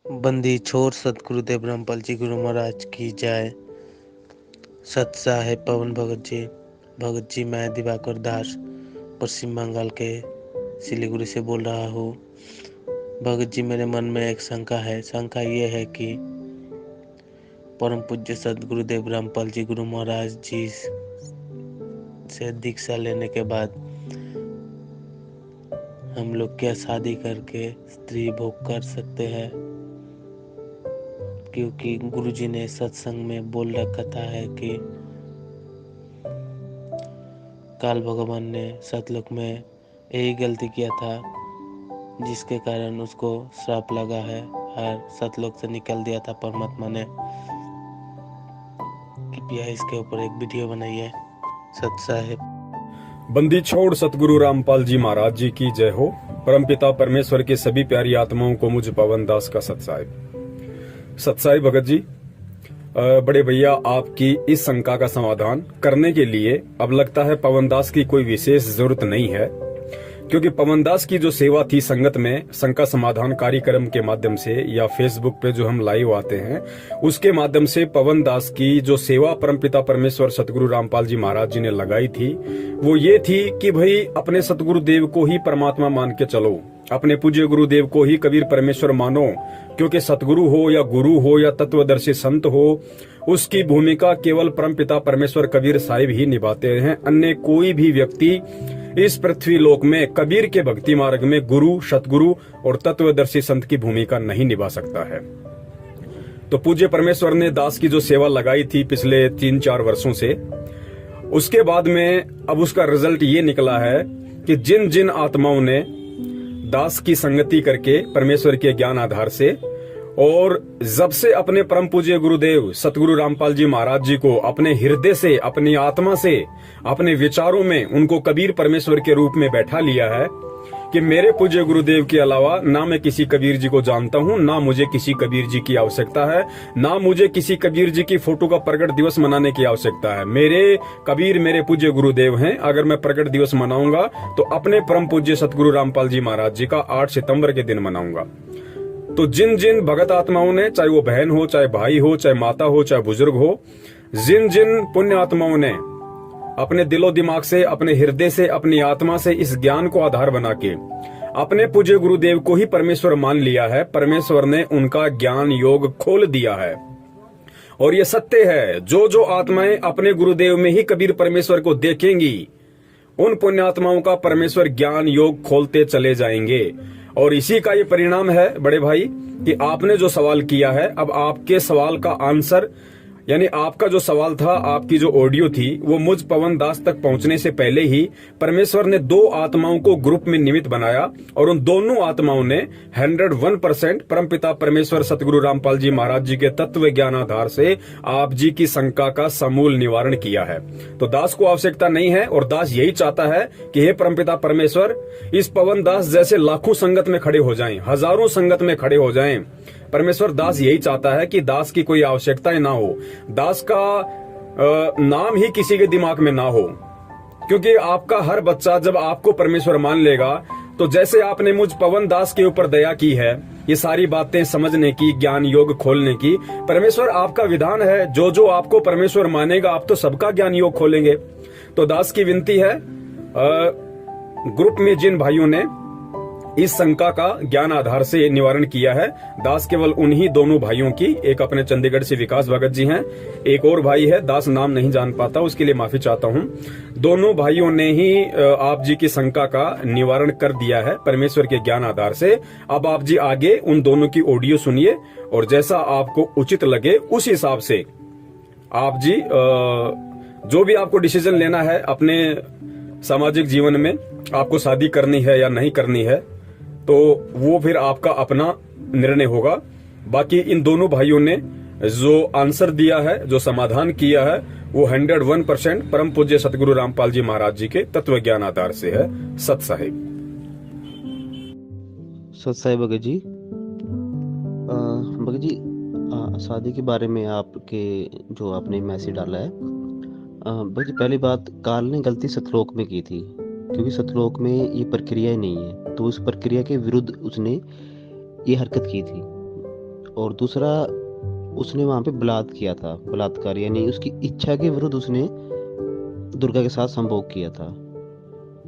बंदी छोड़ सतगुरुदेव रामपाल जी गुरु महाराज की जय। सत साहेब पवन भगत जी मैं दिवाकर दास पश्चिम बंगाल के सिलीगुड़ी से बोल रहा हूँ। भगत जी, मेरे मन में एक शंका है। शंका ये है कि परम पूज्य सतगुरुदेव रामपाल जी गुरु महाराज जी से दीक्षा लेने के बाद हम लोग क्या शादी करके स्त्री भोग कर सकते हैं? क्योंकि गुरुजी ने सत्संग में बोल रखा था है कि काल भगवान ने सतलोक में यही गलती किया था जिसके कारण उसको श्राप लगा है और सतलोक से निकल दिया था परमात्मा ने। कृपया इसके ऊपर एक वीडियो बनाइए। सत साहेब। बंदी छोड़ सतगुरु रामपाल जी महाराज जी की जय हो। परमपिता परमेश्वर के सभी प्यारी आत्माओं को मुझ पवन दास का सतसाई भगत जी। बड़े भैया, आपकी इस शंका का समाधान करने के लिए अब लगता है पवन दास की कोई विशेष जरूरत नहीं है, क्योंकि पवन दास की जो सेवा थी संगत में शंका समाधान कार्यक्रम के माध्यम से या फेसबुक पे जो हम लाइव आते हैं उसके माध्यम से पवन दास की जो सेवा परमपिता परमेश्वर सतगुरु रामपाल जी महाराज जी ने लगाई थी वो ये थी कि भाई अपने सतगुरुदेव को ही परमात्मा मान के चलो, अपने पूज्य गुरुदेव को ही कबीर परमेश्वर मानो, क्योंकि सतगुरु हो या गुरु हो या तत्वदर्शी संत हो उसकी भूमिका केवल परमपिता परमेश्वर कबीर साहिब ही निभाते हैं। अन्य कोई भी व्यक्ति इस पृथ्वी लोक में कबीर के भक्ति मार्ग में गुरु, सतगुरु और तत्वदर्शी संत की भूमिका नहीं निभा सकता है। तो पूज्य परमेश्वर ने दास की जो सेवा लगाई थी पिछले 3-4 वर्षों से, उसके बाद में अब उसका रिजल्ट ये निकला है कि जिन जिन आत्माओं ने दास की संगति करके परमेश्वर के ज्ञान आधार से और जब से अपने परम पूज्य गुरुदेव सतगुरु रामपाल जी महाराज जी को अपने हृदय से, अपनी आत्मा से, अपने विचारों में उनको कबीर परमेश्वर के रूप में बैठा लिया है कि मेरे पूज्य गुरुदेव के अलावा ना मैं किसी कबीर जी को जानता हूँ, ना मुझे किसी कबीर जी की आवश्यकता है, ना मुझे किसी कबीर जी की फोटो का प्रकट दिवस मनाने की आवश्यकता है। मेरे कबीर मेरे पूज्य गुरुदेव हैं। अगर मैं प्रकट दिवस मनाऊंगा तो अपने परम पूज्य सतगुरु रामपाल जी महाराज जी का 8 सितंबर के दिन मनाऊंगा। तो जिन जिन भगत आत्माओं ने, चाहे वो बहन हो, चाहे भाई हो, चाहे माता हो, चाहे बुजुर्ग हो, जिन जिन पुण्य आत्माओं ने अपने दिलो दिमाग से, अपने हृदय से, अपनी आत्मा से इस ज्ञान को आधार बना के अपने पूज्य गुरुदेव को ही परमेश्वर मान लिया है, परमेश्वर ने उनका ज्ञान योग खोल दिया है। और ये सत्य है, जो जो आत्माएं अपने गुरुदेव में ही कबीर परमेश्वर को देखेंगी उन पुण्यात्माओं का परमेश्वर ज्ञान योग खोलते चले जाएंगे। और इसी का ये परिणाम है बड़े भाई कि आपने जो सवाल किया है, अब आपके सवाल का आंसर, यानी आपका जो सवाल था, आपकी जो ऑडियो थी, वो मुझ पवन दास तक पहुंचने से पहले ही परमेश्वर ने 2 आत्माओं को ग्रुप में निमित्त बनाया और उन दोनों आत्माओं ने 101% परमपिता परमेश्वर सतगुरु रामपाल जी महाराज जी के तत्व ज्ञान आधार से आप जी की शंका का समूल निवारण किया है। तो दास को आवश्यकता नहीं है और दास यही चाहता है कि हे परमपिता परमेश्वर, इस पवन दास जैसे लाखों संगत में खड़े हो जाएं, हजारों संगत में खड़े हो जाएं। परमेश्वर दास यही चाहता है कि दास की कोई आवश्यकता ही ना हो, दास का नाम ही किसी के दिमाग में ना हो, क्योंकि आपका हर बच्चा जब आपको परमेश्वर मान लेगा तो जैसे आपने मुझ पवन दास के ऊपर दया की है ये सारी बातें समझने की, ज्ञान योग खोलने की, परमेश्वर आपका विधान है जो जो आपको परमेश्वर मानेगा आप तो सबका ज्ञान योग खोलेंगे। तो दास की विनती है, ग्रुप में जिन भाइयों ने इस शंका का ज्ञान आधार से निवारण किया है, दास केवल उन्हीं दोनों भाइयों की, एक अपने चंडीगढ़ से विकास भगत जी हैं, एक और भाई है, दास नाम नहीं जान पाता, उसके लिए माफी चाहता हूं। दोनों भाइयों ने ही आप जी की शंका का निवारण कर दिया है परमेश्वर के ज्ञान आधार से। अब आप जी आगे उन दोनों की ऑडियो सुनिए और जैसा आपको उचित लगे उस हिसाब से आप जी जो भी आपको डिसीजन लेना है अपने सामाजिक जीवन में, आपको शादी करनी है या नहीं करनी है, तो वो फिर आपका अपना निर्णय होगा। बाकी इन दोनों भाइयों ने जो आंसर दिया है, जो समाधान किया है, वो 101% परम पूज्य सतगुरु रामपाल जी महाराज जी के तत्व ज्ञान आधार से है। सत साहिब। सत साहिब भगत जी। भगत जी, शादी के बारे में आपके जो आपने मैसेज डाला है, भगत जी पहली बात, काल ने गलती सतलोक में की थी, क्योंकि सतलोक में ये प्रक्रिया ही नहीं है, तो उस प्रक्रिया के विरुद्ध उसने ये हरकत की थी। और दूसरा उसने वहां पे बलात्कार, यानी उसकी इच्छा के विरुद्ध उसने दुर्गा के साथ संभोग किया था।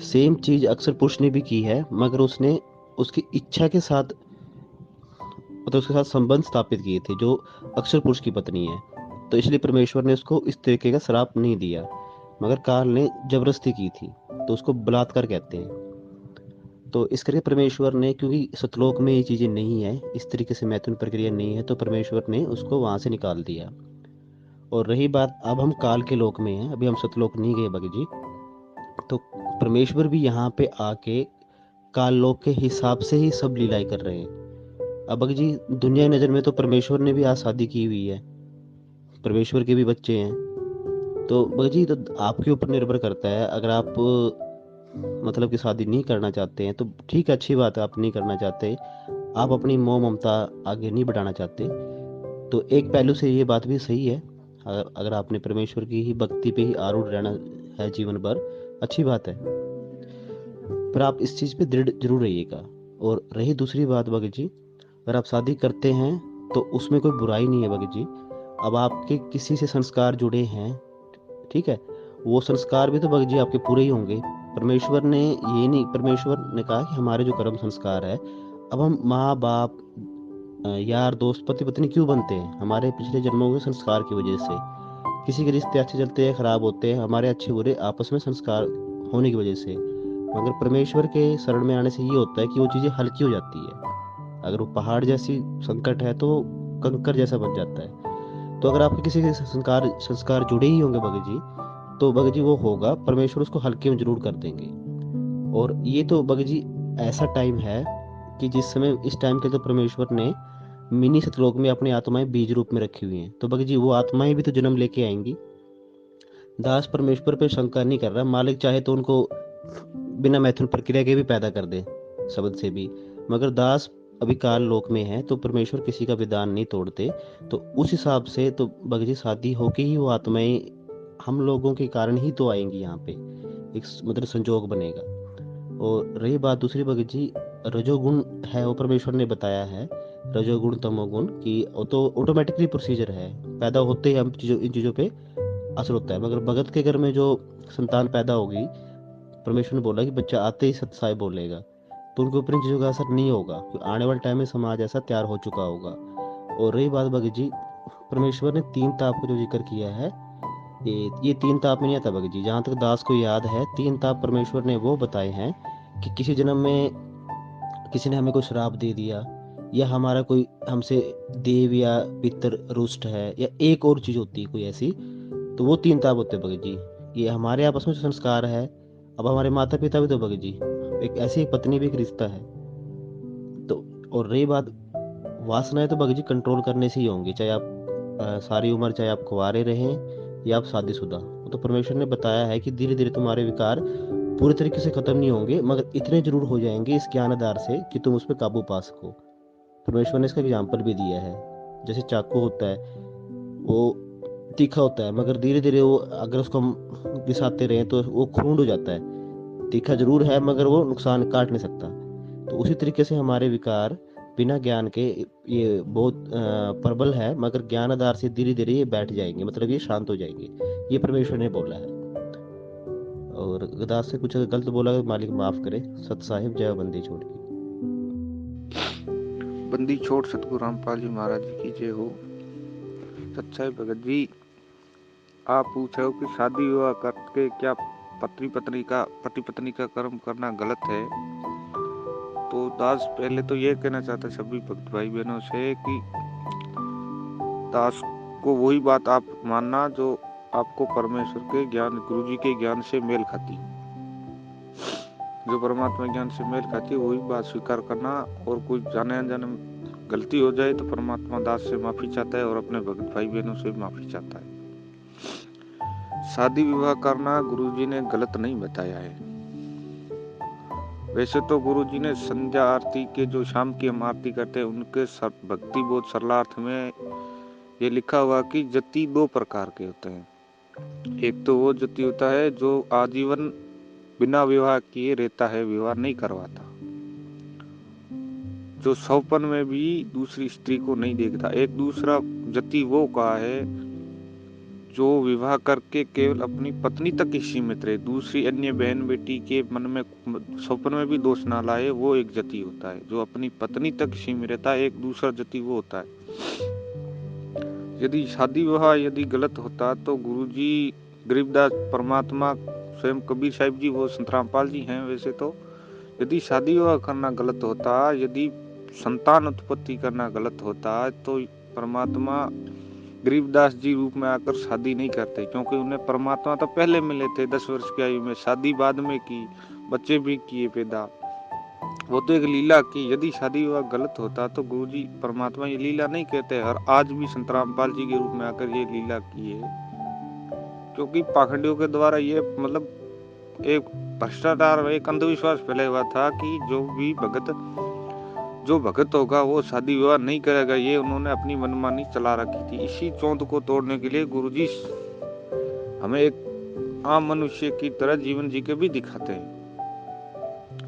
सेम चीज अक्सर पुरुष ने भी की है, मगर उसने उसकी इच्छा के साथ, मतलब उसके साथ संबंध स्थापित किए थे, जो अक्सर पुरुष की पत्नी है। तो इसलिए परमेश्वर ने उसको इस तरीके का श्राप नहीं दिया, मगर काल ने जबरदस्ती की थी, तो उसको बलात्कार कहते हैं। तो इस करके परमेश्वर ने, क्योंकि सतलोक में ये चीजें नहीं है, इस तरीके से मैथुन प्रक्रिया नहीं है, तो परमेश्वर ने उसको वहां से निकाल दिया। और रही बात, अब हम काल के लोक में हैं, अभी हम सतलोक नहीं गए भगत जी। तो परमेश्वर भी यहाँ पे आके काल लोक के हिसाब से ही सब लीलाएं कर रहे हैं। अब भगत जी, दुनिया की नजर में तो परमेश्वर ने भी आज शादी की हुई है, परमेश्वर के भी बच्चे हैं। तो भगत जी, तो आपके ऊपर निर्भर करता है। अगर आप मतलब कि शादी नहीं करना चाहते हैं तो ठीक है, अच्छी बात है, आप नहीं करना चाहते, आप अपनी मोह ममता आगे नहीं बढ़ाना चाहते, तो एक पहलू से ये बात भी सही है। अगर आपने परमेश्वर की ही भक्ति पे ही आरूढ़ रहना है जीवन भर, अच्छी बात है, पर आप इस चीज पे दृढ़ जरूर रहिएगा। और रही दूसरी बात भगत जी, अगर आप शादी करते हैं तो उसमें कोई बुराई नहीं है भगत जी। अब आपके किसी से संस्कार जुड़े हैं, ठीक है, वो संस्कार भी तो भगत जी आपके पूरे ही होंगे। परमेश्वर ने कहा कि हमारे जो कर्म संस्कार है, अब हम माँ बाप, यार दोस्त, पति पत्नी क्यों बनते हैं? हमारे पिछले जन्मों के संस्कार की वजह से। किसी के रिश्ते अच्छे चलते हैं, खराब होते हैं, हमारे अच्छे बुरे आपस में संस्कार होने की वजह से। मगर परमेश्वर के शरण में आने से ये होता है कि वो चीजें हल्की हो जाती है। अगर वो पहाड़ जैसी संकट है तो वो कंकर जैसा बन जाता है। तो अगर आपके किसी के संस्कार संस्कार जुड़े ही होंगे भगत जी, तो भगत जी वो होगा, परमेश्वर उसको हल्के में जरूर कर देंगे। और ये तो भगत जी ऐसा टाइम है कि जिस समय, इस टाइम के तो परमेश्वर ने मिनी सतलोक में अपनी आत्माएं बीज रूप में रखी हुई हैं। तो भगत जी वो आत्माएं भी तो जन्म लेके आएंगी। दास परमेश्वर पे शंका नहीं कर रहा, मालिक चाहे तो उनको बिना मैथुन प्रक्रिया के भी पैदा कर दे, शब्द से भी। मगर दास अभी काल लोक में है, तो परमेश्वर किसी का विधान नहीं तोड़ते। तो उस हिसाब से तो भगत जी शादी होके ही वो आत्माएं हम लोगों के कारण ही तो आएंगी यहाँ पे, एक मतलब संजोग बनेगा। और रही बात दूसरी भगत जी, रजोगुण है वो परमेश्वर ने बताया है, रजोगुण तमोगुण की वो तो ऑटोमेटिकली प्रोसीजर है, पैदा होते ही हम इन चीजों पे असर होता है। मगर भगत के घर में जो संतान पैदा होगी, परमेश्वर ने बोला कि बच्चा आते ही सत्य साई बोलेगा, तो उनके ऊपर इन चीजों का असर नहीं होगा, क्योंकि आने वाले टाइम में समाज ऐसा तैयार हो चुका होगा। और रही बात भगत जी, परमेश्वर ने 3 ताप का जो जिक्र किया है, ये 3 ताप में नहीं आता भगत जी, जहाँ तक दास को याद है 3 ताप परमेश्वर ने वो बताए हैं कि किसी जन्म में किसी ने हमें कोई श्राप दे दिया, या हमारा कोई हमसे देव या पितर रुष्ट है, या एक और चीज होती है कोई ऐसी, तो वो 3 ताप होते हैं भगत जी। ये हमारे आपस में जो संस्कार है, अब हमारे माता पिता भी तो भगत जी, एक ऐसी एक पत्नी भी एक रिश्ता है। तो और रही बात वासनाएं, तो भगत जी कंट्रोल करने से ही होंगी, चाहे आप सारी उम्र चाहे आप कुंवारे रहें या आप शादीशुदा। तो परमेश्वर ने बताया है कि धीरे धीरे तुम्हारे विकार पूरी तरीके से खत्म नहीं होंगे, मगर इतने जरूर हो जाएंगे इस ज्ञान आधार से कि तुम उस पर काबू पा सको। परमेश्वर ने इसका एग्जाम्पल भी दिया है, जैसे चाकू होता है, वो तीखा होता है, मगर धीरे धीरे वो अगर उसको हम घिसाते रहे तो वो खूंड हो जाता है। तीखा जरूर है मगर वो नुकसान काट नहीं सकता। तो उसी तरीके से हमारे विकार बिना ज्ञान के ये बहुत प्रबल है, मगर ज्ञान आधार से धीरे धीरे ये बैठ जाएंगे, मतलब ये शांत हो जाएंगे, ये परमेश्वर ने बोला है। और गदास से कुछ अगर गलत बोला तो मालिक माफ करे। सत साहिब, जय बंदी छोड़ की। बंदी छोड़ सतगुरु रामपाल जी महाराज जी की जय हो। सच्चाई भगत जी, आप पूछ रहे हो कि शादी विवाह करके क्या पति पत्नी का कर्म करना गलत है। तो दास पहले तो ये कहना चाहता सभी भक्त भाई बहनों से कि दास को वही बात आप मानना जो आपको परमेश्वर के ज्ञान, गुरु जी के ज्ञान से मेल खाती, जो परमात्मा ज्ञान से मेल खाती वही बात स्वीकार करना। और कोई जाने अनजाने गलती हो जाए तो परमात्मा दास से माफी चाहता है और अपने भक्त भाई बहनों से माफी चाहता है। शादी विवाह करना गुरुजी ने गलत नहीं बताया है। वैसे तो गुरुजी ने संध्या आरती के जो शाम की हम आरती करते हैं उनके भक्ति बोध सरलार्थ में ये लिखा हुआ कि जति 2 प्रकार के होते हैं। एक तो वो जति होता है जो आजीवन बिना विवाह किए रहता है, विवाह नहीं करवाता, जो सौपन में भी दूसरी स्त्री को नहीं देखता। एक दूसरा जति वो कहा है जो विवाह करके केवल अपनी पत्नी तक ही सीमित रहे, दूसरी अन्य बहन बेटी के मन में सौपन में भी दोष ना लाए, वो एक जति होता है। जो अपनी पत्नी तक सीमित रहता है, एक दूसरा जति वो होता है। यदि शादी विवाह यदि गलत होता तो गुरुजी गरीबदास परमात्मा स्वयं कबीर साहिब जी, वो संत रामपाल जी हैं वैसे तो, यदि शादी विवाह करना गलत होता, यदि संतान उत्पत्ति करना गलत होता तो परमात्मा गरीबदास जी रूप में आकर शादी नहीं करते, क्योंकि उन्हें परमात्मा तो पहले मिले थे 10 वर्ष की आयु में, शादी बाद में की, बच्चे भी किए पैदा, वो तो एक लीला की। यदि शादी विवाह गलत होता तो गुरुजी परमात्मा ये लीला नहीं कहते, और आज भी संत रामपाल जी के रूप में आकर ये लीला की है। क्योंकि पाखंडियों के द्वारा ये मतलब एक भ्रष्टाचार, एक अंधविश्वास फैला हुआ था कि जो भगत होगा वो शादी विवाह नहीं करेगा, ये उन्होंने अपनी मनमानी चला रखी थी। इसी चौंध को तोड़ने के लिए गुरुजी हमें एक आम मनुष्य की तरह जीवन जी के भी दिखाते हैं।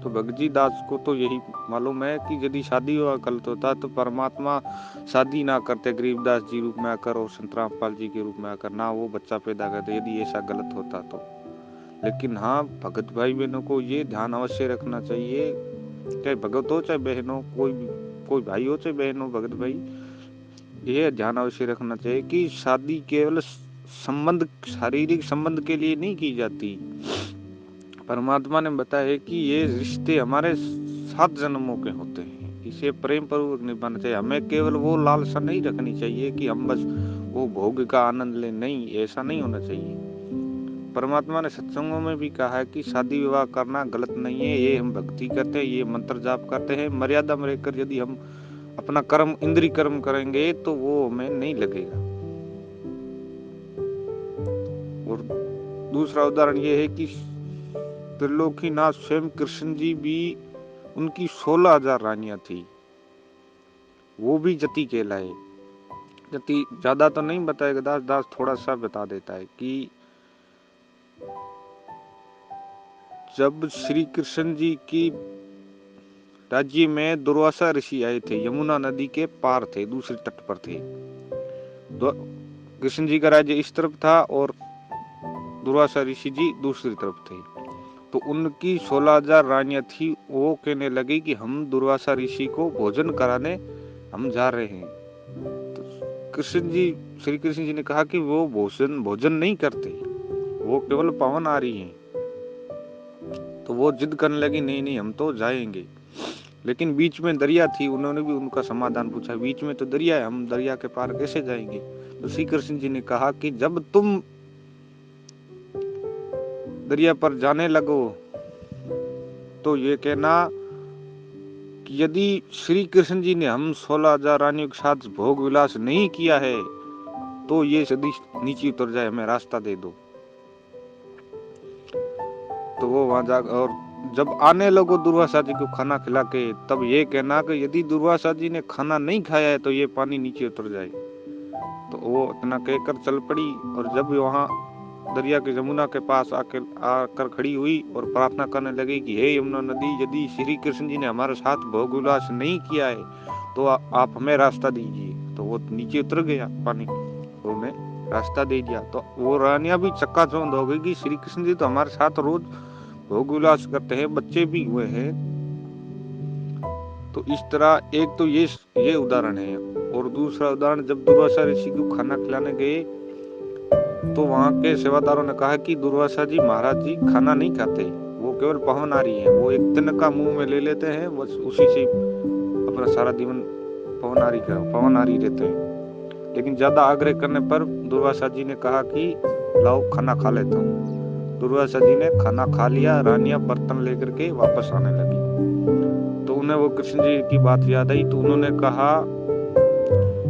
तो भगत जी दास को तो यही मालूम है कि यदि शादी विवाह गलत होता तो परमात्मा शादी ना करते गरीबदास जी रूप में आकर और संत रामपाल जी के रूप में आकर, ना वो बच्चा पैदा करते यदि ऐसा गलत होता तो। लेकिन हाँ, भगत भाई बहनों को ये ध्यान अवश्य रखना चाहिए, चाहे भगत हो चाहे बहन हो, कोई भाई हो चाहे बहन हो, भगत भाई, ये ध्यान अवश्य रखना चाहिए कि शादी केवल संबंध, शारीरिक संबंध के लिए नहीं की जाती। परमात्मा ने बताया कि ये रिश्ते हमारे 7 जन्मों के होते हैं, इसे प्रेम पूर्वक निभाना चाहिए। हमें केवल वो लालसा नहीं रखनी चाहिए कि हम बस वो भोग का आनंद लें, नहीं, ऐसा नहीं होना चाहिए। परमात्मा ने सत्संगों में भी कहा है कि शादी विवाह करना गलत नहीं है, ये हम भक्ति करते हैं, ये मंत्र जाप करते हैं, मर्यादा में रहकर यदि हम अपना कर्म, इंद्रिय कर्म करेंगे तो वो हमें नहीं लगेगा। और दूसरा उदाहरण ये है कि त्रिलोकीनाथ स्वयं कृष्ण जी भी, उनकी 16,000 रानियां थी, वो भी जति कहलाए। जति ज्यादा तो नहीं बताएगा दास थोड़ा सा बता देता है कि जब श्री कृष्ण जी की राज्य में दुर्वासा ऋषि आए थे, यमुना नदी के पार थे, दूसरे तट पर थे। कृष्ण जी का राज्य इस तरफ था और दुर्वासा ऋषि जी दूसरी तरफ थे। तो उनकी 16,000 रानियां थी। वो कहने लगी कि हम दुर्वासा ऋषि को भोजन कराने हम जा रहे हैं। तो श्री कृष्ण जी ने कहा कि वो भोजन नहीं करते, वो केवल पावन आ रही हैं। तो वो जिद करने लगी, नहीं हम तो जाएंगे। लेकिन बीच में दरिया थी, उन्होंने भी उनका समाधान पूछा, बीच में तो दरिया है, हम दरिया के पार कैसे जाएंगे। तो श्री कृष्ण जी ने कहा कि जब तुम दरिया पर जाने लगो तो ये कहना कि यदि श्री कृष्ण जी ने हम 16,000 रानियों के साथ भोग विलास नहीं किया है तो ये सदी नीचे उतर जाए, हमें रास्ता दे दो। तो वो वहां जा, और जब आने लगो दुर्वासा जी को खाना खिला के, तब ये कहना कि यदि दुर्वासा जी ने खाना नहीं खाया है तो ये पानी नीचे उतर जाए। तो वो इतना कहकर चल पड़ी, और जब वहां दरिया के यमुना के पास आकर खड़ी हुई और प्रार्थना करने लगी कि हे यमुना नदी, यदि श्री कृष्ण जी ने हमारे साथ भोग विलास नहीं किया है तो आप हमें रास्ता दीजिए। तो वो नीचे उतर गया पानी, वो हमें रास्ता दे दिया। तो वो रानियां भी चक्काचौंध हो गई कि श्री कृष्ण जी तो हमारे साथ रोज भोग विलास करते हैं, बच्चे भी हुए हैं। तो इस तरह एक तो ये उदाहरण है। और दूसरा उदाहरण, जब दुर्वासा ऋषि को खाना खिलाने गए तो वहां के सेवादारों ने कहा कि दुर्वासा जी महाराज जी खाना नहीं खाते, वो केवल पवनारी हैं, वो एक तिनका मुंह में ले लेते हैं, बस उसी से अपना सारा जीवन पवनारी रहते हैं। लेकिन ज्यादा आग्रह करने पर दुर्वासा जी ने कहा कि लाओ खाना खा लेता हूँ। दुर्वासा जी ने खाना खा लिया, रानियां बर्तन लेकर के वापस आने लगी। तो उन्हें वो कृष्ण जी की बात याद आई। तो उन्होंने कहा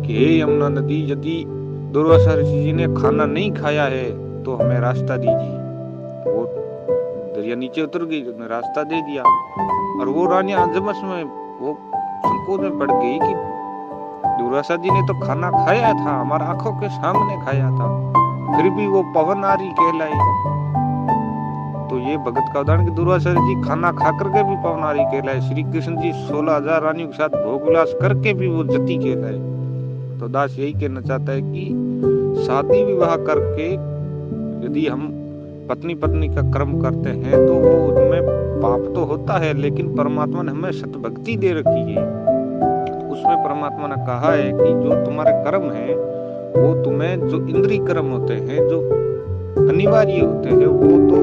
कि हे यमुना नदी, यदि दुर्वासा ऋषि जी ने खाना नहीं खाया है तो हमें रास्ता दीजिए। वो दरिया नीचे उतर गई, उसने रास्ता दे दिया। और वो रानियां अंजमस में वो संकोच में पड़ गई कि दुर्वासा जी ने तो खाना खाया था, हमारे आंखों के सामने खाया था, फिर भी वो पवनारी कहलाई। तो तो ये भगत का उदाहरण कि दुर्वासा जी खाना खा करके भी पवनारी कहलाए, श्री कृष्ण जी 16,000 रानियों के साथ भोग विलास करके भी वो जति कहलाए। तो दास यही कहना चाहता है कि शादी विवाह करके यदि हम पत्नी पत्नी का कर्म करते हैं तो वो उनमें पाप तो होता है, लेकिन परमात्मा ने हमें सतभक्ति दे रखी है। उसमें परमात्मा ने कहा है कि जो तुम्हारे कर्म है वो तुम्हें, जो इंद्रिय कर्म होते हैं, जो अनिवार्य होते हैं, वो तो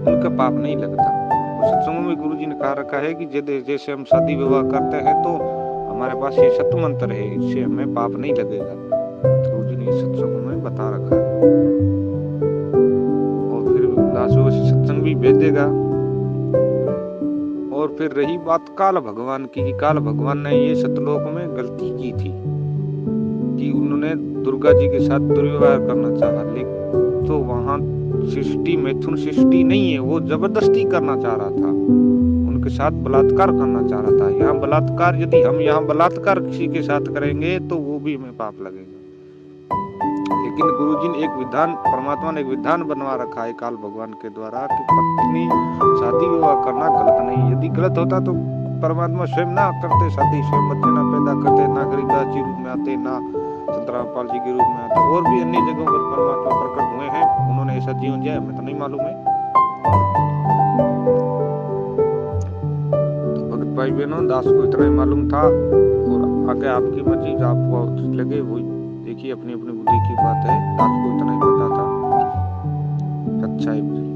उनका पाप नहीं लगता। तो सत्संगों में गुरु जी ने कहा रखा है कि जैसे हम शादी विवाह करते हैं तो हमारे पास ये सत्य मंत्र है, इससे हमें पाप नहीं लगेगा। गुरु जी ने सत्संगों में बता रखा है। और फिर सत्संग भी भेजेगा। और फिर रही बात काल भगवान की, काल भगवान ने ये सतलोक में गलती की थी कि उन्होंने दुर्गा जी के साथ दुर्व्यवहार करना चाहा, लेकिन तो वहां सृष्टि मैथुन सृष्टि नहीं है, वो जबरदस्ती करना चाह रहा था, उनके साथ बलात्कार करना चाह रहा था। यहाँ बलात्कार, यदि हम यहाँ बलात्कार किसी के साथ करेंगे तो वो भी हमें पाप लगेगा। लेकिन गुरुजी ने एक विधान, परमात्मा ने एक विधान बनवा रखा है काल भगवान के द्वारा कि पत्नी शादी विवाह करना गलत नहीं। यदि गलत होता तो परमात्मा स्वयं ना करते शादी, स्वयं बच्चे ना पैदा करते, ना गरीबदास जी रूप में आते, ना संत रामपाल जी के रूप में आते। और भी अन्य जगहों पर परमात्मा प्रकट हुए हैं, उन्होंने ऐसा जीवन जिया, हमें तो नहीं मालूम है। तो भगत भाई बहनों, दास को इतना ही मालूम था, और आगे आपकी मर्जी, जो आपको ठीक लगे वो देखिए, अपनी अपनी बुद्धि की बात है। दास को इतना ही पता था। अच्छा है।